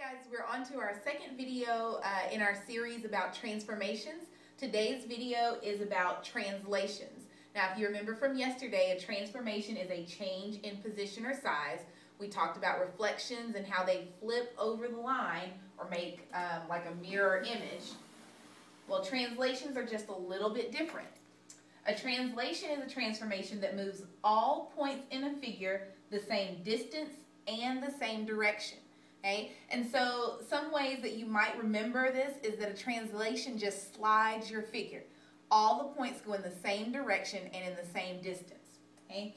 Guys, we're on to our second video in our series about transformations. Today's video is about translations. Now, if you remember from yesterday, a transformation is a change in position or size. We talked about reflections and how they flip over the line or make like a mirror image. Well, translations are just a little bit different. A translation is a transformation that moves all points in a figure the same distance and the same direction. Okay? And so some ways that you might remember this is that a translation just slides your figure. All the points go in the same direction and in the same distance. Okay?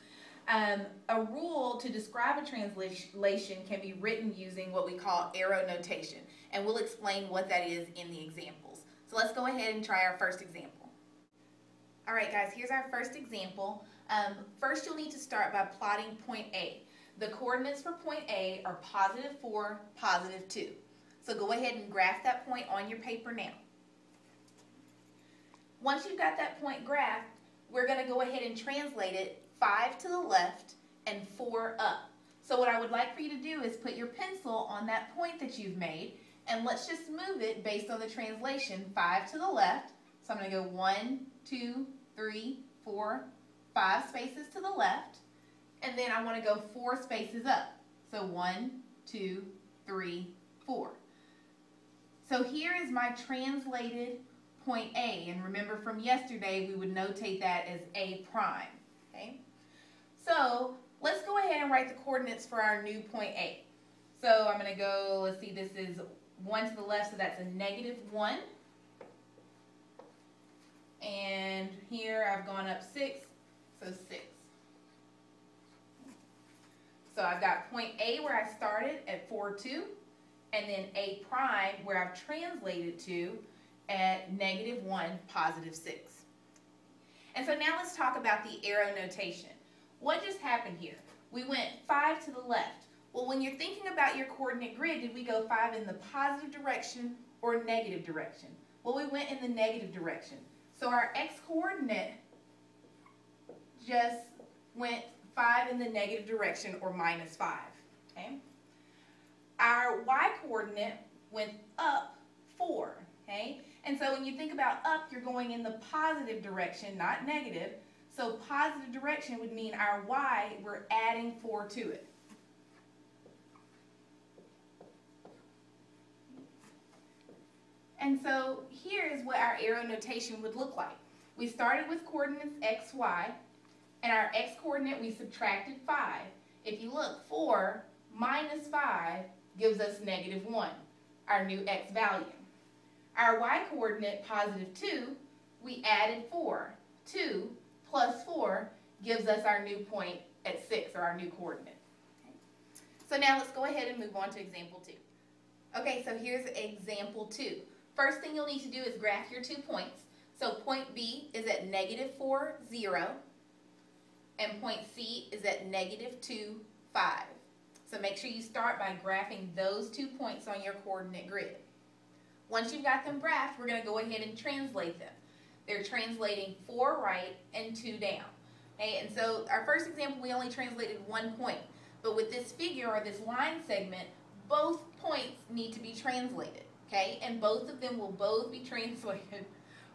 A rule to describe a translation can be written using what we call arrow notation. And we'll explain what that is in the examples. So let's go ahead and try our first example. Alright guys, here's our first example. First you'll need to start by plotting point A. The coordinates for point A are +4, +2. So go ahead and graph that point on your paper now. Once you've got that point graphed, we're going to go ahead and translate it 5 to the left and 4 up. So what I would like for you to do is put your pencil on that point that you've made, and let's just move it based on the translation 5 to the left. So I'm going to go 1, 2, 3, 4, 5 spaces to the left. And then I want to go 4 spaces up. So 1, 2, 3, 4. So here is my translated point A. And remember from yesterday, we would notate that as A prime. Okay? So let's go ahead and write the coordinates for our new point A. So I'm going to go, let's see, this is 1 to the left, so that's a -1. And here I've gone up 6, so 6. So I've got point A where I started at 4, 2, and then A prime where I've translated to at -1, +6. And so now let's talk about the arrow notation. What just happened here? We went 5 to the left. Well, when you're thinking about your coordinate grid, did we go 5 in the positive direction or negative direction? Well, we went in the negative direction. So our x-coordinate just went 5 in the negative direction, or -5. Okay? Our y-coordinate went up 4. Okay? And so when you think about up, you're going in the positive direction, not negative. So positive direction would mean our y, we're adding 4 to it. And so here is what our arrow notation would look like. We started with coordinates x, y. And our x-coordinate, we subtracted 5. If you look, 4 minus 5 gives us -1, our new x value. Our y-coordinate, +2, we added 4. 2 plus 4 gives us our new point at 6, or our new coordinate. Okay. So now let's go ahead and move on to example 2. Okay, so here's example 2. First thing you'll need to do is graph your 2 points. So point B is at -4, 0. And point C is at -2, 5. So make sure you start by graphing those 2 points on your coordinate grid. Once you've got them graphed, we're going to go ahead and translate them. They're translating 4 right and 2 down. Okay, and so our first example, we only translated 1 point. But with this figure or this line segment, both points need to be translated. Okay, and both of them will both be translated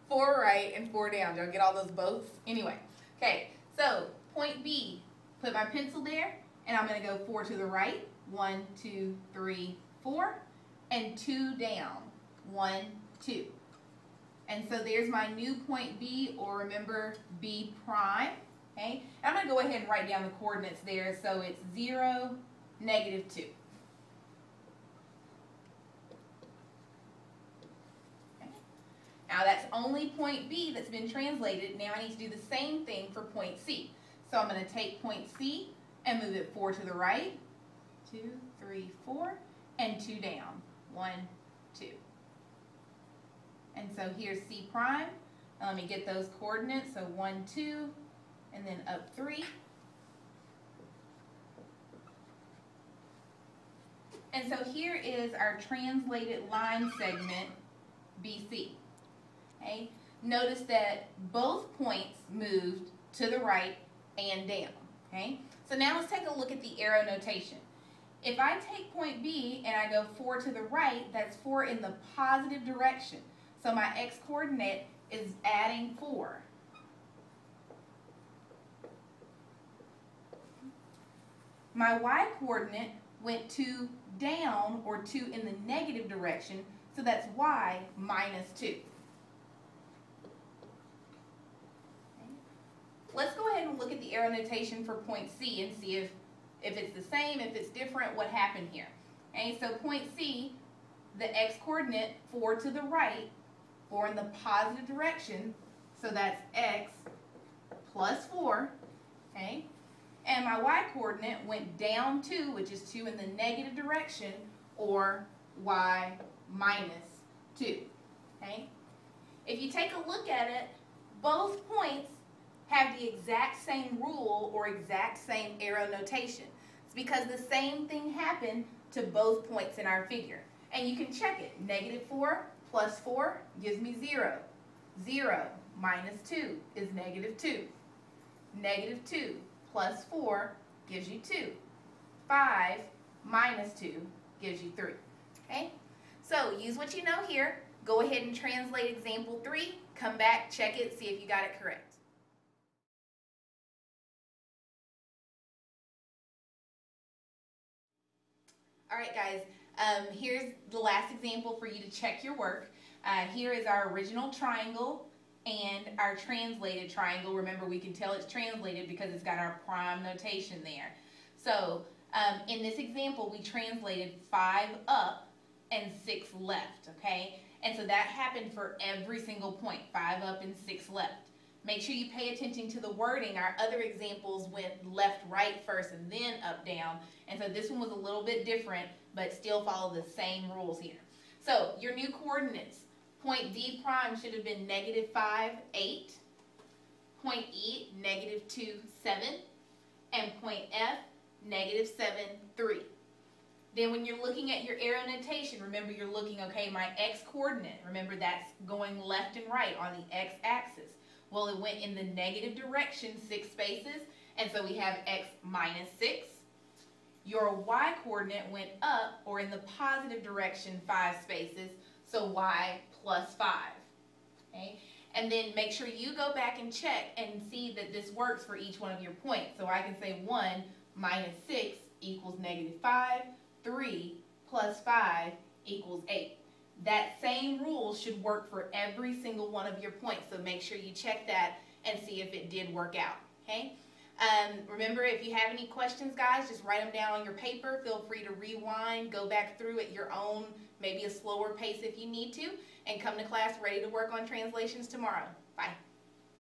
4 right and 4 down. Did I get all those boths? Anyway, okay, so point B, put my pencil there, and I'm going to go 4 to the right, 1, 2, 3, 4, and 2 down, 1, 2. And so there's my new point B, or remember, B prime. Okay, and I'm going to go ahead and write down the coordinates there, so it's 0, -2. Okay. Now that's only point B that's been translated. Now I need to do the same thing for point C. So I'm going to take point C and move it 4 to the right, 2, 3, 4, and 2 down, 1, 2. And so here's C prime. Now let me get those coordinates, so 1, 2, and then up 3. And so here is our translated line segment, BC. Okay? Notice that both points moved to the right and down. Okay? So now let's take a look at the arrow notation. If I take point B and I go 4 to the right, that's 4 in the positive direction. So my x-coordinate is adding 4. My y-coordinate went 2 down, or 2 in the negative direction, so that's y minus 2. Let's go ahead and look at the arrow notation for point C and see if it's the same, if it's different, what happened here. Okay, so point C, the x-coordinate 4 to the right, 4 in the positive direction, so that's x plus 4, okay? And my y-coordinate went down 2, which is 2 in the negative direction, or y minus 2, okay? If you take a look at it, both points have the exact same rule or exact same arrow notation. It's because the same thing happened to both points in our figure. And you can check it. Negative 4 plus 4 gives me 0. 0 minus 2 is negative 2. Negative 2 plus 4 gives you 2. 5 minus 2 gives you 3. Okay? So use what you know here. Go ahead and translate example 3. Come back, check it, see if you got it correct. Alright guys, here's the last example for you to check your work. Here is our original triangle and our translated triangle. Remember, we can tell it's translated because it's got our prime notation there. So in this example, we translated 5 up and 6 left, okay? And so that happened for every single point, 5 up and 6 left. Make sure you pay attention to the wording. Our other examples went left, right first, and then up, down. And so this one was a little bit different, but still follow the same rules here. So your new coordinates. Point D prime should have been negative 5, 8. Point E, negative 2, 7. And point F, negative 7, 3. Then when you're looking at your arrow notation, remember you're looking, okay, my x-coordinate. Remember that's going left and right on the x-axis. Well, it went in the negative direction 6 spaces, and so we have x minus 6. Your y-coordinate went up, or in the positive direction 5 spaces, so y plus 5. Okay? And then make sure you go back and check and see that this works for each one of your points. So I can say 1 minus 6 equals negative 5, 3 plus 5 equals 8. That same rule should work for every single one of your points, so make sure you check that and see if it did work out, okay? Remember, if you have any questions, guys, just write them down on your paper. Feel free to rewind, go back through at your own, maybe a slower pace if you need to, and come to class ready to work on translations tomorrow. Bye.